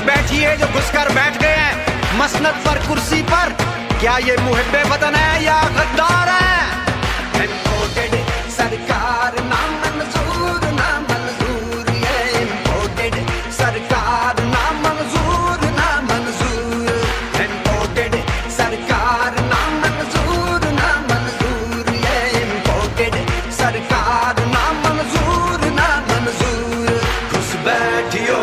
बैठिए जो घुसकर बैठ गए हैं मसनद पर कुर्सी पर। क्या ये मुहिब्बे वतन है या गद्दार है? इम्पोर्टेड सरकार ना मंजूर ना मंजूर, ये इम्पोर्टेड सरकार ना मंजूर ना मंजूर, इम्पोर्टेड सरकार ना मंजूर ना मंजूर, ये इम्पोर्टेड सरकार ना मंजूर ना मंजूर। घुस बैठियो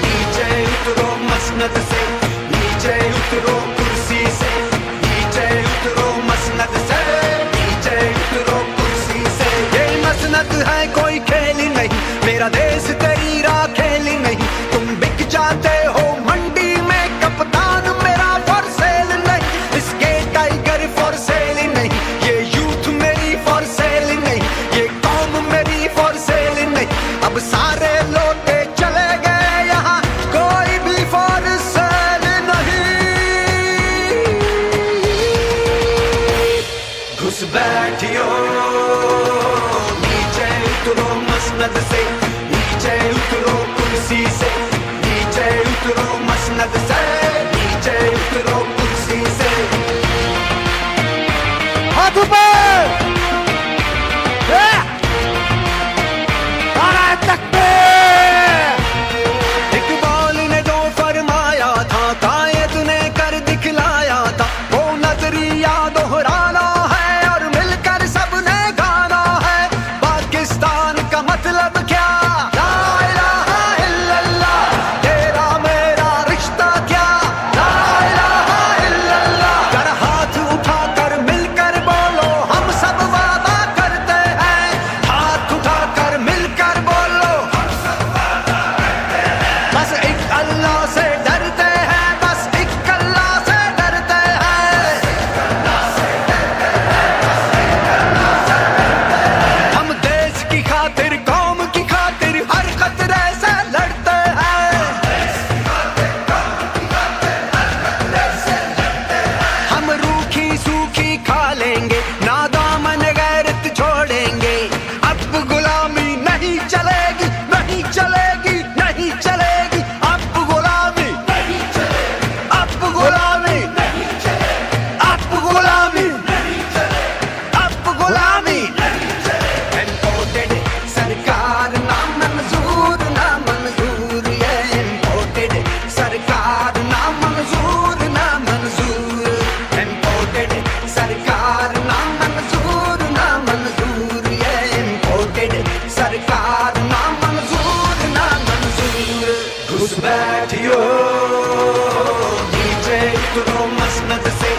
नीचे उतरो मसनद से, नीचे उतरो कुर्सी से, नीचे उतरो मसनद से, नीचे उतरो कुर्सी से। ये मसनद है कोई खेल नहीं, मेरा देश तेरी राह खेल नहीं। तुम बिक जाते हो मंडी में, कप्तान मेरा फॉर सेल नहीं। इसके टाइगर फॉर सेल नहीं, ये यूथ मेरी फॉर सेल नहीं, ये कौम मेरी फॉर सेल नहीं। अब सारे लौटे चले गए यहाँ, कोई भी फॉर सेल नहीं। घुस बैठियो नीचे उतरो मसनद से, नीचे उतरो कुर्सी से, नीचे उतरो मसनद से, नीचे उतरो कुर्सी से। हाथ ऊपर, नारे तकबीर। इकबाल ने जो फरमाया था, कायद ने कर दिखलाया था, वो नजरिया दोहराना है और मिलकर सबने गाना है। पाकिस्तान का मतलब क्या? ला इलाहा इल्लल्लाह। तेरा मेरा रिश्ता क्या? ला इलाहा इल्लल्लाह। कर हाथ उठाकर मिलकर बोलो, हम सब वादा करते हैं। हाथ उठाकर मिलकर बोलो, हम सब वादा करते हैं। बस एक अल्लाह से डरते हैं, बस एक अल्लाह से डरते हैं। हम देश की खातिर, कौम की खातिर हर खतरे से लड़ते हैं। हम रूखी सूखी खा लेंगे, ना दामन गैरत छोड़ेंगे। अब गुलामी नहीं चलेगी, नहीं चलेगी, नहीं चलेगी। अब गुलामी नहीं चलेगी, अब गुलामी नहीं चलेगी, अब गुलामी नहीं चलेगी, अब गुलामी नहीं चलेगी। इम्पोर्टेड सरकार ना मंजूर ना मंजूर, ये इम्पोर्टेड सरकार ना मंजूर ना मंजूर, इम्पोर्टेड सरकार ना मंजूर ना मंजूर, ये इम्पोर्टेड सरकार ना मंजूर ना मंजूर। घुस बैठियो नीचे उतरो मसनद से,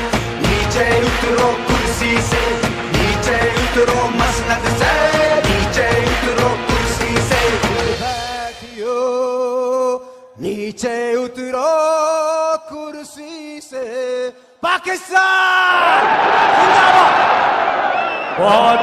नीचे उतरो कुर्सी से, नीचे उतरो मसनद से, नीचे उतरो कुर्सी से। बैठियो नीचे उतरो कुर्सी से। पाकिस्तान जिंदाबाद। बहुत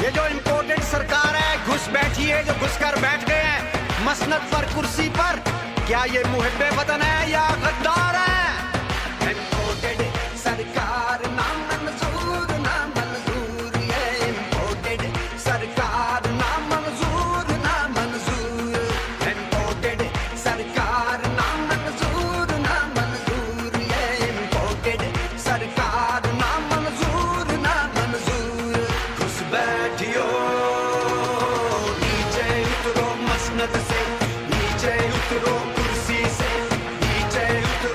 ये जो इम्पोर्टेंट सरकार है, घुस बैठिए जो घुसकर बैठ गए हैं मसनद पर कुर्सी पर। क्या ये मुहिब्बे वतन है या गद्दार है? इम्पोर्टेड सरकार ना मंजूर ना मंजूर, ये इम्पोर्टेड सरकार ना मंजूर ना मंजूर, इम्पोर्टेड सरकार ना मंजूर ना मंजूर, ये इम्पोर्टेड सरकार ना मंजूर ना मंजूर। घुस बैठियो नीचे उतरो मसनद से, नीचे उतरो कुर्सी से, नीचे उतरो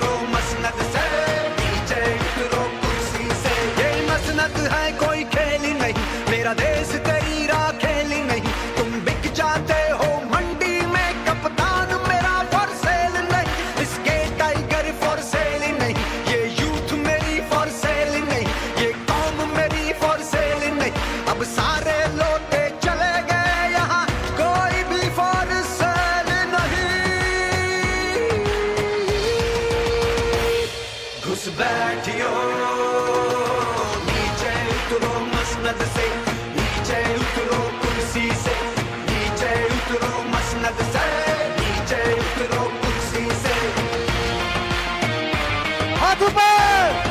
सुपर